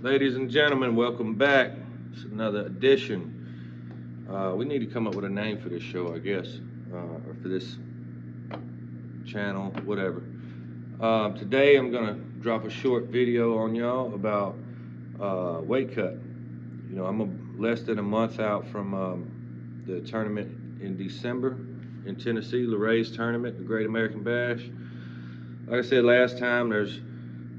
Ladies and gentlemen, welcome back. It's another edition. We need to come up with a name for this show, I guess, or for this channel, whatever. Today I'm gonna drop a short video on y'all about weight cut. I'm less than a month out from the tournament in December in Tennessee, Laray's tournament, the Great American Bash. Like I said last time, there's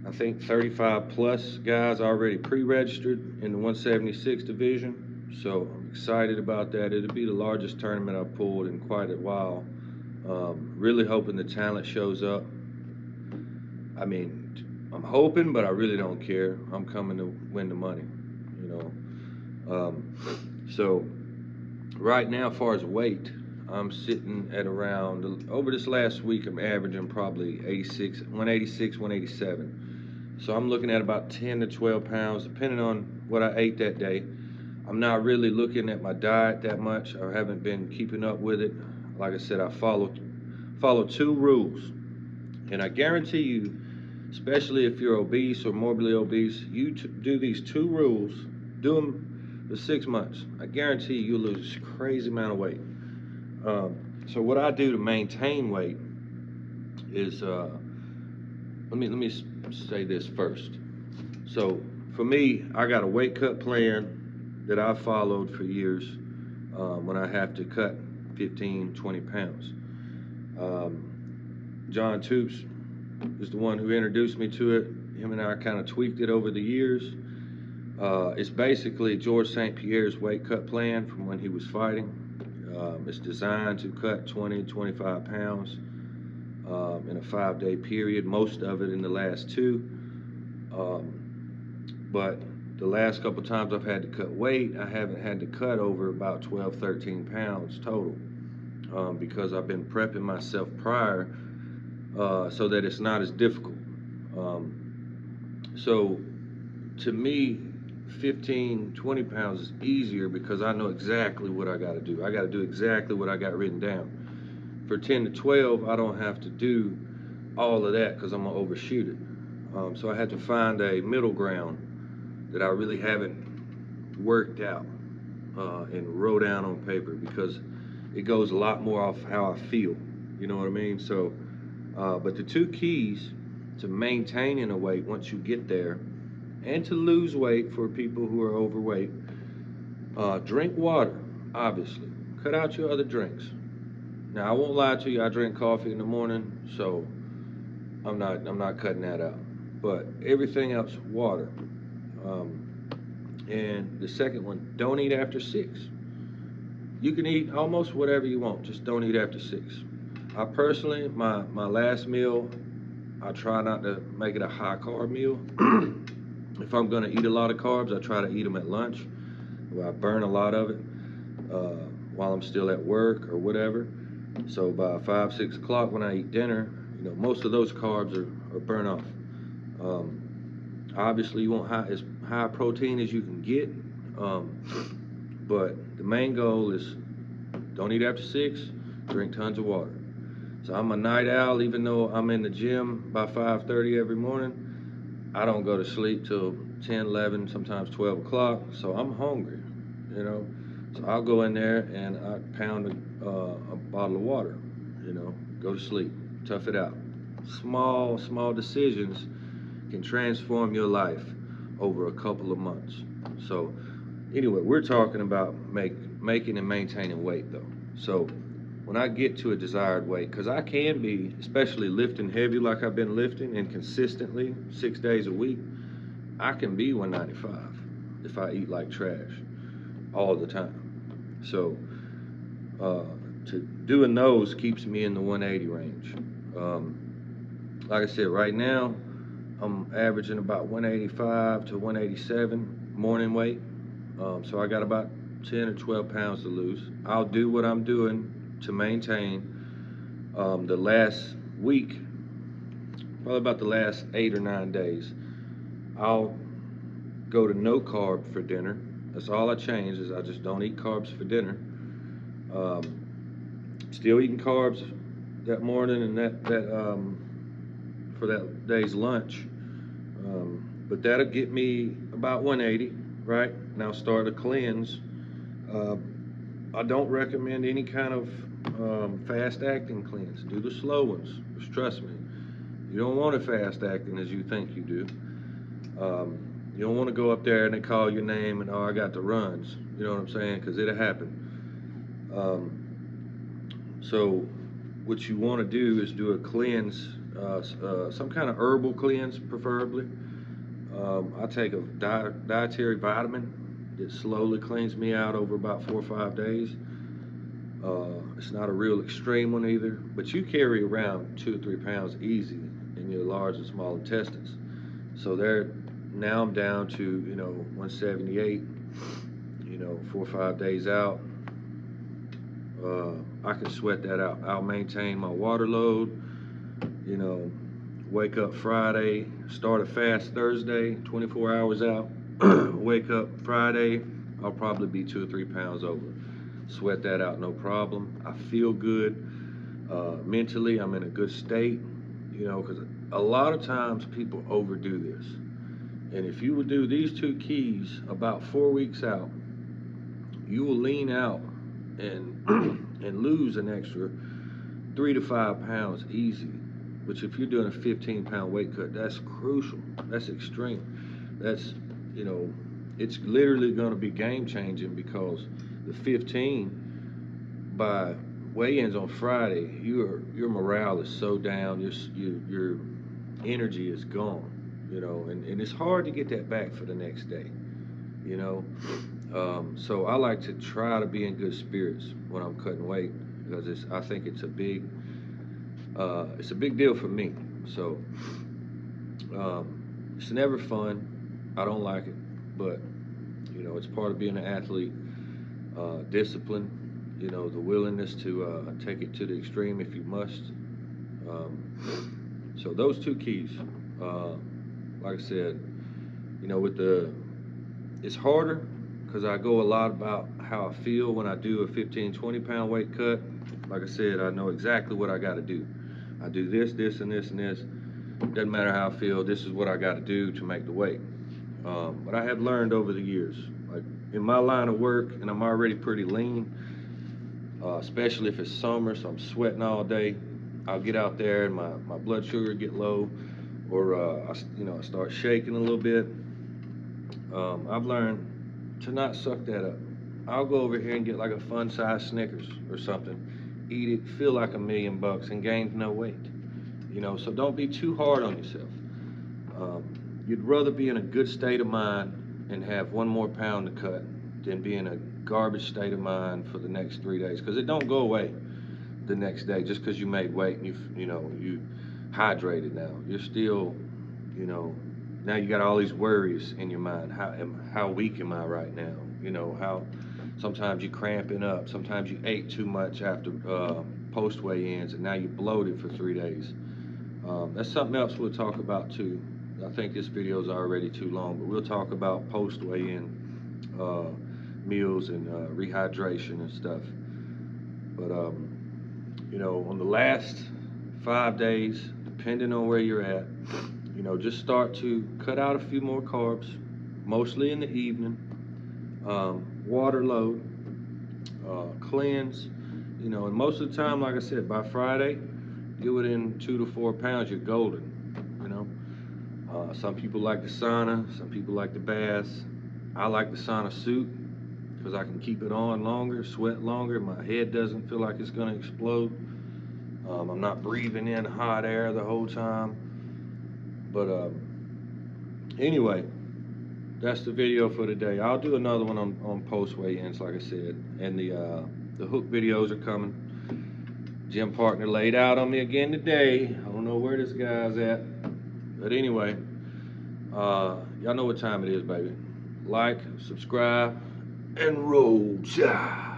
I think 35 plus guys already pre-registered in the 176 division. So I'm excited about that. It'll be the largest tournament I've pulled in quite a while. Really hoping the talent shows up. I mean, I'm hoping, but I really don't care. I'm coming to win the money, you know. So right now, as far as weight, I'm sitting at around, over this last week, I'm averaging probably 186, 187. So I'm looking at about 10 to 12 pounds, depending on what I ate that day. I'm not really looking at my diet that much. I haven't been keeping up with it. Like I said, I follow two rules. And I guarantee you, especially if you're obese or morbidly obese, you do these two rules, do them for 6 months. I guarantee you'll lose a crazy amount of weight. So what I do to maintain weight is, let me say this first. So for me, I got a weight cut plan that I followed for years when I have to cut 15, 20 pounds. John Toops is the one who introduced me to it. Him and I kind of tweaked it over the years. It's basically George St. Pierre's weight cut plan from when he was fighting. It's designed to cut 20, 25 pounds in a 5-day period, most of it in the last two. But the last couple times I've had to cut weight, I haven't had to cut over about 12, 13 pounds total because I've been prepping myself prior so that it's not as difficult. So to me, 15, 20 pounds is easier because I know exactly what I got to do. I got to do exactly what I got written down. For 10 to 12, I don't have to do all of that because I'm going to overshoot it. So I had to find a middle ground that I really haven't worked out and wrote down on paper because it goes a lot more off how I feel. You know what I mean? So, but the two keys to maintaining a weight once you get there and to lose weight for people who are overweight, drink water, obviously. Cut out your other drinks. Now, I won't lie to you, I drink coffee in the morning, so I'm not cutting that out. But everything else, water. And the second one, don't eat after 6. You can eat almost whatever you want, just don't eat after 6. I personally, my last meal, I try not to make it a high carb meal. If I'm gonna eat a lot of carbs, I try to eat them at lunch, where I burn a lot of it while I'm still at work or whatever. So by 5, 6 o'clock when I eat dinner, most of those carbs are burnt off. Obviously, you want as high protein as you can get, but the main goal is don't eat after 6, drink tons of water. So I'm a night owl, even though I'm in the gym by 5:30 every morning. I don't go to sleep till 10, 11, sometimes 12 o'clock, so I'm hungry. So I'll go in there and I pound a bottle of water, go to sleep, tough it out. Small decisions can transform your life over a couple of months. So anyway, we're talking about making and maintaining weight though. So when I get to a desired weight, because I can be, especially lifting heavy like I've been lifting and consistently 6 days a week, I can be 195 if I eat like trash all the time. So to doing those keeps me in the 180 range. Like I said, right now I'm averaging about 185 to 187 morning weight. So I got about 10 or 12 pounds to lose. I'll do what I'm doing to maintain. The last week, probably about the last 8 or 9 days, I'll go to no carb for dinner. That's all I change, is I just don't eat carbs for dinner. Still eating carbs that morning and that for that day's lunch. but that'll get me about 180, right? Now start a cleanse. Uh, I don't recommend any kind of fast acting cleanse. Do the slow ones, just trust me. You don't want it fast acting as you think you do. You don't want to go up there and they call your name and, oh, I got the runs. You know what I'm saying? Because it'll happen. So what you want to do is do a cleanse, some kind of herbal cleanse preferably. I take a dietary vitamin that slowly cleans me out over about 4 or 5 days. It's not a real extreme one either, but you carry around 2 or 3 pounds easy in your large and small intestines. So now I'm down to, 178, 4 or 5 days out. I can sweat that out. I'll maintain my water load, wake up Friday, start a fast Thursday, 24 hours out, wake up Friday, I'll probably be 2 or 3 pounds over. Sweat that out, no problem. I feel good. Mentally, I'm in a good state, because a lot of times people overdo this. And if you would do these 2 keys about 4 weeks out, you will lean out and and lose an extra 3 to 5 pounds easy. Which if you're doing a 15-pound weight cut, that's crucial. That's extreme. That's, it's literally going to be game changing, because the 15 by weigh-ins on Friday, your morale is so down, your energy is gone, and it's hard to get that back for the next day, so I like to try to be in good spirits when I'm cutting weight, because I think it's a big deal for me. So it's never fun. I don't like it, but it's part of being an athlete. Discipline, the willingness to take it to the extreme if you must. So those 2 keys, like I said, it's harder because I go a lot about how I feel when I do a 15-20 pound weight cut. Like I said, I know exactly what I got to do. I do this, this, and this, and this. Doesn't matter how I feel, this is what I got to do to make the weight. But I have learned over the years, like in my line of work, and I'm already pretty lean, especially if it's summer, so I'm sweating all day. I'll get out there and my blood sugar get low, or I start shaking a little bit. I've learned to not suck that up. I'll go over here and get like a fun-sized Snickers or something, eat it, feel like $1 million, and gain no weight. So don't be too hard on yourself. You'd rather be in a good state of mind and have 1 more pound to cut than be in a garbage state of mind for the next 3 days, because it don't go away the next day just because you made weight and you hydrated. Now you're still, now you got all these worries in your mind. How weak am I right now? How sometimes you're cramping up, sometimes you ate too much after post weigh-ins and now you're bloated for 3 days. That's something else we'll talk about too. I think this video is already too long, but we'll talk about post weigh-in meals and rehydration and stuff. But on the last 5 days, depending on where you're at, just start to cut out a few more carbs, mostly in the evening. Water load, cleanse, and most of the time, like I said, by Friday, you're within 2 to 4 pounds, you're golden. Some people like the sauna, some people like the baths. I like the sauna suit because I can keep it on longer, sweat longer, my head doesn't feel like it's gonna explode. I'm not breathing in hot air the whole time. But anyway, that's the video for today. I'll do another one on post weigh-ins, like I said, and the hook videos are coming. Gym partner laid out on me again today. I don't know where this guy's at, but anyway, y'all know what time it is, baby. Like, subscribe, and roll tide.